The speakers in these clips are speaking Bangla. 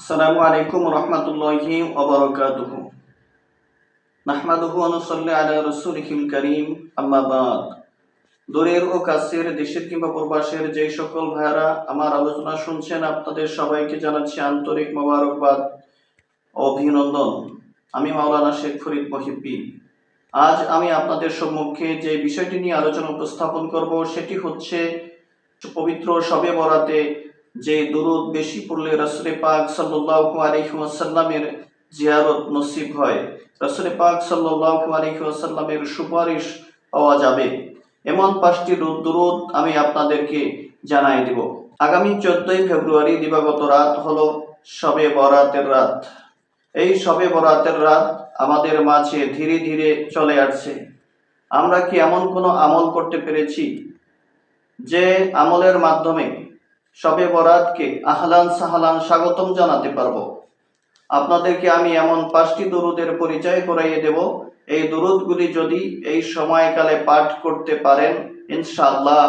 আসসালামু আলাইকুম রহমতুল্লাহি ওয়া বারাকাতুহু। নাহমাদুহু ওয়া নুসাল্লি আলা রাসূলিহিল কারীম, আম্মা বাদ। দূরের ও কাছের, দেশের কিংবা প্রবাসের যে সকল ভাইয়ারা আমার আলোচনা শুনছেন, আপনাদের সবাইকে জানাচ্ছি আন্তরিক মোবারকবাদ ও অভিনন্দন। আমি মাওলানা শেখ ফরিদ মুহিব্বি। আজ আমি আপনাদের সম্মুখে যে বিষয়টি নিয়ে আলোচনা উপস্থাপন করব সেটি হচ্ছে পবিত্র শবে বরাতে যে দুরূদ বেশি পড়লে রাসূল পাক সাল্লাল্লাহু আলাইহি ওয়াসাল্লামের জিয়ারত নসিব হয়, রাসূল পাক সাল্লাল্লাহু আলাইহি ওয়াসাল্লামের সুপারিশ পাওয়া যাবে, এমন 5টি দুরূদ আমি আপনাদেরকে জানাই দেব। আগামী 14ই ফেব্রুয়ারি দিবাগত রাত হলো শবে বরাতের রাত। এই শবে বরাতের রাত আমাদের মাঝে ধীরে ধীরে চলে আসছে। আমরা কি এমন কোনো আমল করতে পেরেছি যে আমলের মাধ্যমে শবে বরাতকে আহলান সাহলান স্বাগতম জানাতে পারবো? আপনাদেরকে আমি এমন 5টি দুরূদের পরিচয় করাইয়ে দেব। এই দুরূদগুলি যদি এই সময়কালে পাঠ করতে পারেন, ইনশাআল্লাহ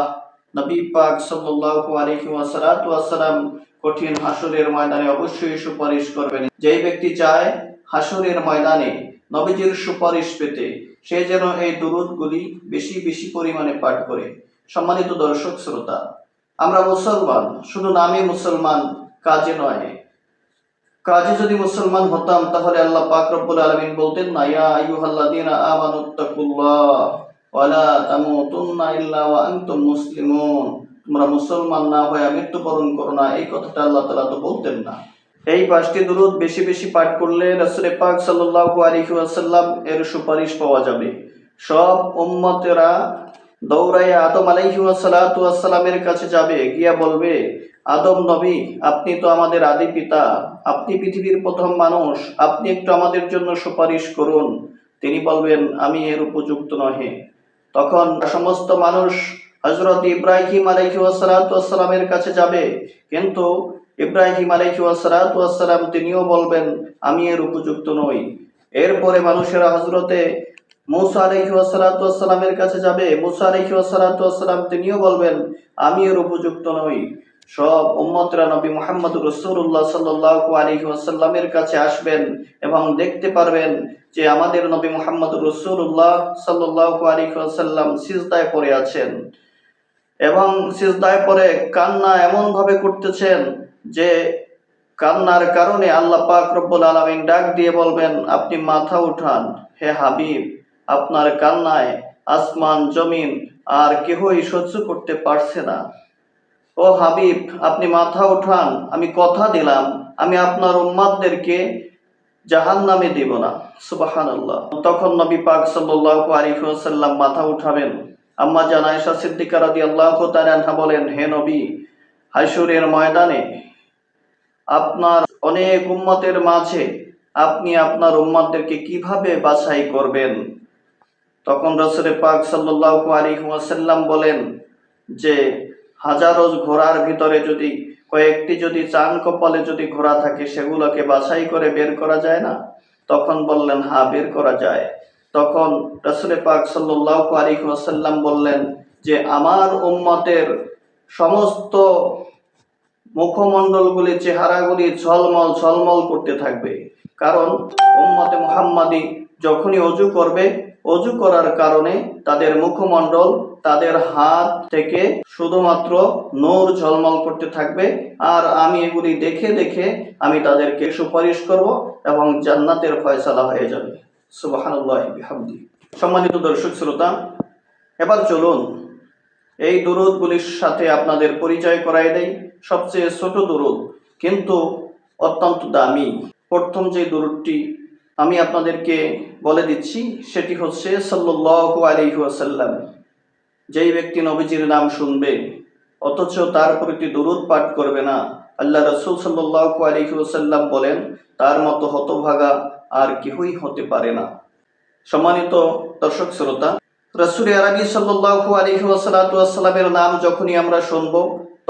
নবী পাক সাল্লাল্লাহু আলাইহি ওয়াসাল্লাম কঠিন হাসরের ময়দানে অবশ্যই সুপারিশ করবেন। যেই ব্যক্তি চায় হাসরের ময়দানে নবীজির সুপারিশ পেতে, সে যেন এই দুরূদগুলি বেশি বেশি পরিমাণে পাঠ করে। সম্মানিত দর্শক শ্রোতা, আমরা মুসলমান, শুধু নামে মুসলমান, কাজে নয়। কাজে যদি মুসলমান হতাম তাহলে আল্লাহ পাক রব্বুল আলামিন বলতেন না, ইয়া আইয়ুহাল্লাযীনা আমানুত্তাকুল্লাহ ওয়া লা তামুতুন্না ইল্লা ওয়া আনতুম মুসলিমুন। তোমরা মুসলমান না হয়ে মৃত্যুবরণ করো না, এই কথাটা আল্লাহ তাআলা তো বলতেন না। এই 5টি দুরূদ বেশি বেশি পাঠ করলে রাসূল পাক সাল্লাল্লাহু আলাইহি ওয়াসাল্লাম এর সুপারিশ পাওয়া যাবে। সব উম্মতেরা দৌড়াইয়া আদম আলাইহি ওয়াসাল্লামের কাছে যাবে, গিয়া বলবে, আদম নবী, আপনি তো আমাদের আদি পিতা, আপনি পৃথিবীর প্রথম মানুষ, আপনি একটু আমাদের জন্য সুপারিশ করুন। তিনি বলবেন, আমি এর উপযুক্ত নহে। তখন সমস্ত মানুষ হযরত ইব্রাহিম আলাইহি ওয়াসাল্লামের কাছে যাবে, কিন্তু ইব্রাহিম আলাইহি ওয়াসাল্লাম তিনিও বলবেন, আমি এর উপযুক্ত নই। এরপরে মানুষেরা হযরতে মূসা আলাইহি ওয়াসাল্লামের কাছে যাবে, মূসা আলাইহি ওয়াসাল্লাম তিনিও বলবেন, আমি এর উপযুক্ত নই। সব উম্মতরা নবী মুহাম্মদ রাসূলুল্লাহ সাল্লাল্লাহু আলাইহি ওয়াসাল্লামের কাছে আসবেন এবং দেখতে পারবেন যে আমাদের নবী মুহাম্মদ রাসূলুল্লাহ সাল্লাল্লাহু আলাইহি ওয়াসাল্লাম সিজদায় পড়ে আছেন এবং সিজদায় পড়ে কান্না এমন ভাবে করতেছেন যে কান্নার কারণে আল্লাহ পাক রব্বুল আলামিন ডাক দিয়ে বলবেন, আপনি মাথা উঠান, হে হাবিব, আপনার কান্নায় আসমান জমিন আর কেহই সহ্য করতে পারছে না। ও হাবিব, আপনি মাথা উঠান, আমি কথা দিলাম আমি আপনার উম্মতদেরকে জাহান্নামে দিব না। সুবহানাল্লাহ। তখন নবী পাক সাল্লাল্লাহু আলাইহি ওয়াসাল্লাম মাথা উঠাবেন। আম্মা জান আয়েশা সিদ্দিকা রাদিয়াল্লাহু তাআলা আনহা বলেন, হে নবী, হাসরের ময়দানে আপনার অনেক উম্মতের মাঝে আপনি আপনার উম্মতদেরকে কিভাবে বাছাই করবেন? তখন রাসূল পাক সাল্লাল্লাহু আলাইহি ওয়াসাল্লাম বলেন যে হাজারো ঘোড়ার ভিতরে যদি কয়েকটি যদি চান কপালে যদি ঘোড়া থাকে, সেগুলোকে বাছাই করে বের করা যায় না? তখন বললেন, হ্যাঁ, বের করা যায়। তখন রাসূল পাক সাল্লাল্লাহু আলাইহি ওয়াসাল্লাম বললেন যে আমার উম্মতের সমস্ত মুখমণ্ডলগুলি, চেহারাগুলি ঝলমল ঝলমল করতে থাকবে, কারণ উম্মতে মুহাম্মাদি যখনই ওযু করবে, ওযু করার কারণে তাদের মুখমণ্ডল, তাদের হাত থেকে শুধুমাত্র নূর ঝলমল করতে থাকবে, আর আমি এগুলি দেখে দেখে আমি তাদেরকে সুপারিশ করব এবং জান্নাতের ফয়সালা হয়ে যাবে। সুবহানাল্লাহি বিহামদি। সম্মানিত দর্শক শ্রোতা, এবার চলুন এই দুরূদগুলির সাথে আপনাদের পরিচয় করাই দেই। সবচেয়ে ছোট দুরূদ কিন্তু অত্যন্ত দামি। প্রথম যে দুরূদটি আমি আপনাদেরকে বলে দিচ্ছি সেটি হচ্ছে সাল্লাল্লাহু আলাইহি ওয়াসাল্লাম। যেই ব্যক্তি নবীজির নাম শুনবে অথচ তার প্রতি দুরূদ পাঠ করবে না, আল্লাহ রাসূল সাল্লাল্লাহু আলাইহি ওয়াসাল্লাম বলেন, তার মতো হতভাগা আর কেউই হতে পারে না। সম্মানিত দর্শক শ্রোতা, রাসূল আরবি সাল্লাল্লাহু আলাইহি ওয়াসাল্লামের নাম যখনই আমরা শুনব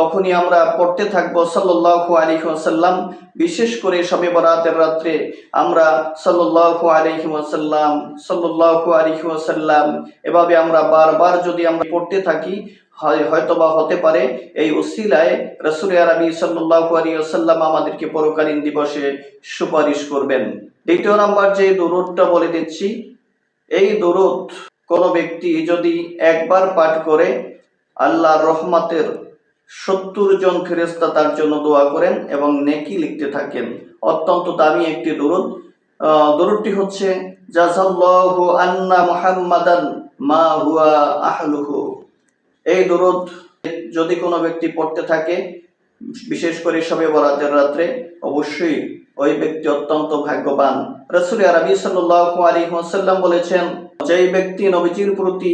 তখনই আমরা পড়তে থাকবো সাল্লাল্লাহু আলাইহি ওয়াসাল্লাম। বিশেষ করে শবে বরাতের রাত্রে আমরা সাল্লাল্লাহু আলাইহি ওয়াসাল্লাম, সাল্লাল্লাহু আলাইহি ওয়াসাল্লাম এভাবে আমরা বারবার যদি আমরা পড়তে থাকি, হয়তোবা হতে পারে এই উসিলায় রাসূল আরবি সাল্লাল্লাহু আলাইহি ওয়াসাল্লাম আমাদেরকে পরকালীন দিবসে সুপারিশ করবেন। দ্বিতীয় নাম্বার যে দুরূদটা বলে দিচ্ছি, এই দুরূদ কোনো ব্যক্তি যদি একবার পাঠ করে আল্লাহর রহমতের 70 জন ফেরেশতা তার জন্য দোয়া করেন এবং নেকি লিখতে থাকেন। অত্যন্ত দামি একটি দুরূদ। দুরূদটি হচ্ছে জাযাল্লাহু আন্না মুহাম্মাদান মা হুয়া আহলুহু। এই দুরূদ যদি কোনো ব্যক্তি পড়তে থাকে, বিশেষ করে শবে বরাতের রাত্রে, অবশ্যই ওই ব্যক্তি অত্যন্ত ভাগ্যবান। রাসূল আরবি সাল্লাল্লাহু আলাইহি ওয়াসাল্লাম বলেছেন, যেই ব্যক্তি নবীজির প্রতি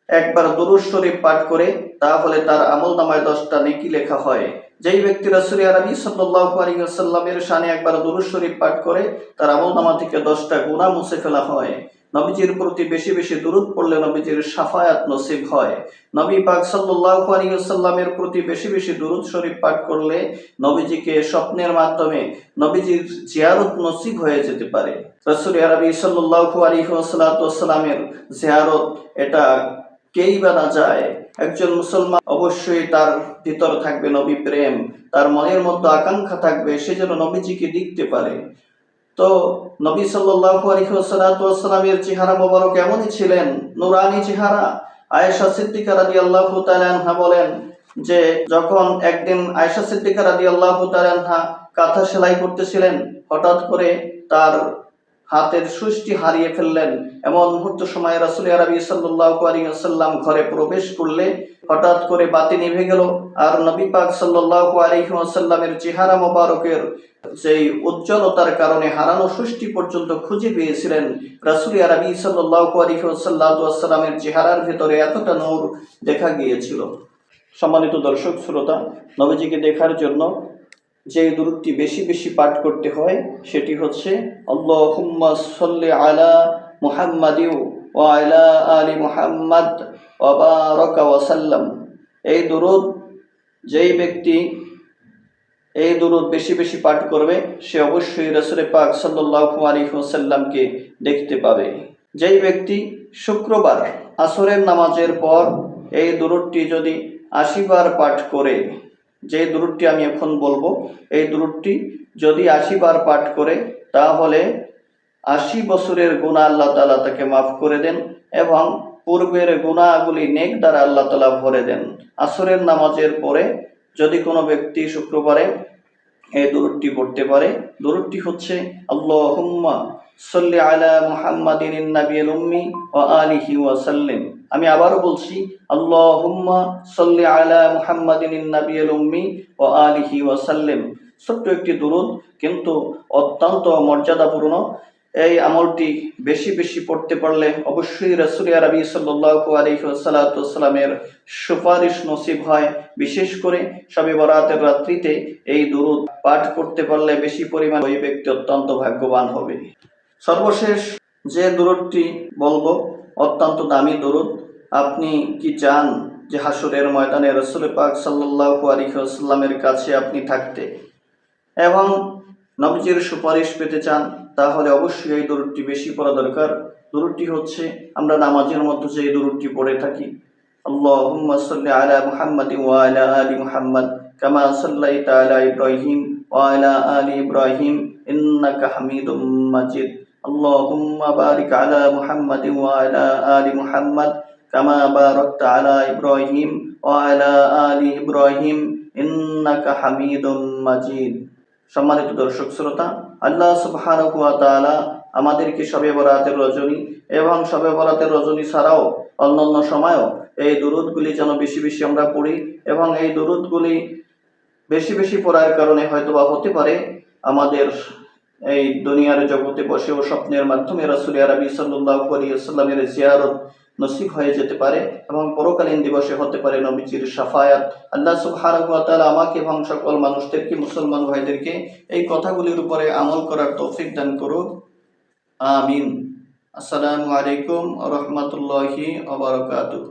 একবার দুরূদ শরীফ পাঠ করে তাহলে তার আমলনামায় 10টা নেকি লেখা হয়। যেই ব্যক্তি রাসূল আরবি সাল্লাল্লাহু আলাইহি ওয়াসাল্লামের শানে একবার দুরূদ শরীফ পাঠ করে তার আমলনামা থেকে 10টা গুনাহ মুছে ফেলা হয়। নবীজির প্রতি বেশি বেশি দুরূদ পড়লে নবীজির শাফায়াত নসিব হয়। নবী পাক সাল্লাল্লাহু আলাইহি ওয়াসাল্লামের প্রতি বেশি বেশি দুরূদ শরীফ পাঠ করলে নবীজিকে স্বপ্নের মাধ্যমে নবীজির জিয়ারত নসিব হয়ে যেতে পারে। রাসূল আরবি সাল্লাল্লাহু আলাইহি ওয়াসাল্লামের জিয়ারত এটা কেই বা না যায়। একজন মুসলমান অবশ্যই তার ভিতর থাকবে নবী প্রেম, তার মনের মধ্যে আকাঙ্ক্ষা থাকবে সে যেন নবীজিকে দেখতে পারে। তো নবী সাল্লাল্লাহু আলাইহি ওয়াসাল্লামের চেহারা মোবারক এমনই ছিলেন, নূরানি চেহারা। আয়েশা সিদ্দিকা রাদিয়াল্লাহু তাআলা আনহা বলেন যে যখন একদিন আয়েশা সিদ্দিকা রাদিয়াল্লাহু তাআলা আনহা কাঁথা সেলাই করতেছিলেন, হঠাৎ করে তার হাতের সুইচটি হারিয়ে ফেললেন। এমন মুহূর্ত সময় রাসূল আরবি সাল্লাল্লাহু আলাইহি ওয়াসাল্লাম ঘরে প্রবেশ করলে হঠাৎ করে বাতি নিভে গেল, আর নবী পাক সাল্লাল্লাহু আলাইহি ওয়াসাল্লামের চেহারা মোবারকের যেই উজ্জ্বলতার কারণে হারানো সুইচটি পর্যন্ত খুঁজে পেয়েছিলেন। রাসূল আরবি সাল্লাল্লাহু আলাইহি ওয়াসাল্লামের চেহারার ভিতরে এতটা নূর দেখা গিয়েছিল। সম্মানিত দর্শক শ্রোতা, নবীজিকে দেখার জন্য যে দুরূদটি বেশি বেশি পাঠ করতে হয় সেটি হচ্ছে আল্লাহুম্মা সাল্লি আলা মুহাম্মাদিন ওয়া আলা আলি মুহাম্মাদ ওয়া বারাকা ওয়া সাল্লাম। এই দুরূদ যেই ব্যক্তি এই দুরূদ বেশি বেশি পাঠ করবে সে অবশ্যই রাসূল পাক সাল্লাল্লাহু আলাইহি ওয়াসাল্লামকে দেখতে পাবে। যেই ব্যক্তি শুক্রবার আসরের নামাজের পর এই দুরূদটি যদি 80 বার পাঠ করে, যে দুরূদটি আমি এখন বলবো এই দুরূদটি যদি 80 বার পাঠ করে তাহলে 80 বছরের গুনাহ আল্লাহ তাআলা তাকে মাফ করে দেন এবং পূর্বের গুনাহগুলি নেক দ্বারা আল্লাহ তাআলা ভরে দেন। আসরের নামাজের পরে যদি কোনো ব্যক্তি শুক্রবারে এই দুরূদটি পড়তে পারে, দুরূদটি হচ্ছে আল্লাহুম্মা সাল্লি আলা মুহাম্মাদিন নাবিয়্যিল উম্মি ওয়া আলিহি ওয়া সাল্লিম। আমি আবারও বলছি, আল্লাহুম্মা সাল্লি আলা মুহাম্মাদিন নাবিয়্যিল উম্মি ওয়া আলিহি ওয়া সাল্লিম। ছোট্ট একটি দুরূদ কিন্তু অত্যন্ত মর্যাদাপূর্ণ। এই আমলটি বেশি বেশি পড়তে পারলে অবশ্যই রাসূল আরবি সাল্লাল্লাহু আলাইহি ওয়াসাল্লামের সুপারিশ নসিব হয়। বিশেষ করে শবে বরাতের রাত্রিতে এই দুরূদ পাঠ করতে পারলে বেশি পরিমাণ ওই ব্যক্তি অত্যন্ত ভাগ্যবান হবে। সর্বশেষ যে দুরূদটি বলবো অত্যন্ত দামি দুরূদ। আপনি কি চান যে হাসরের ময়দানে রাসূল পাক সাল্লাল্লাহু আলাইহি ওয়াসাল্লামের কাছে আপনি থাকতে এবং নবীজির সুপারিশ পেতে চান, তাহলে অবশ্যই এই দুরূদটি বেশি পড়া দরকার। দুরূদটি হচ্ছে আমরা নামাজের মধ্যে যে দুরূদটি পড়ে থাকি, আল্লাহুম্মা সাল্লি আলা মুহাম্মাদিন ওয়া আলা আলি মুহাম্মাদ কামা সাল্লাইতা আলা ইব্রাহিম ওয়া আলা আলি ইব্রাহিম ইন্নাকা হামিদুম মাজিদ। আল্লাহুম্মা বারিক আলা মুহাম্মাদিন ওয়া আলা আলি মুহাম্মাদ কামা বারাকতা আলা ইব্রাহিম ওয়া আলা আলি ইব্রাহিম ইন্নাকা হামিদুম মাজিদ। সম্মানিত দর্শক শ্রোতা, আল্লাহ সুবহানাহু ওয়া তাআলা আমাদেরকে শবে বরাতের রজনী এবং শবে বরাতের রজনী ছাড়াও অন্যান্য সময়ও এই দুরূদগুলি যেন বেশি বেশি আমরা পড়ি এবং এই দুরূদগুলি বেশি বেশি পড়ার কারণে হয়তোবা হতে পারে আমাদের এই দুনিয়ার জগতে বসেও স্বপ্নের মাধ্যমে রাসূল আরবি সাল্লাল্লাহু আলাইহি ওয়াসাল্লামের জিয়ারত নসিব হয়ে যেতে পারে এবং পরকালীন দিবসে হতে পারে নবীজির শাফায়াত। আল্লাহ সুবহানাহু ওয়া তাআলা আমাকে এবং সকল মানুষদেরকে, মুসলমান ভাইদেরকে এই কথাগুলির উপরে আমল করার তৌফিক দান করুক। আমিন। আসসালামু আলাইকুম ওয়া রাহমাতুল্লাহি ওয়া বারাকাতুহু।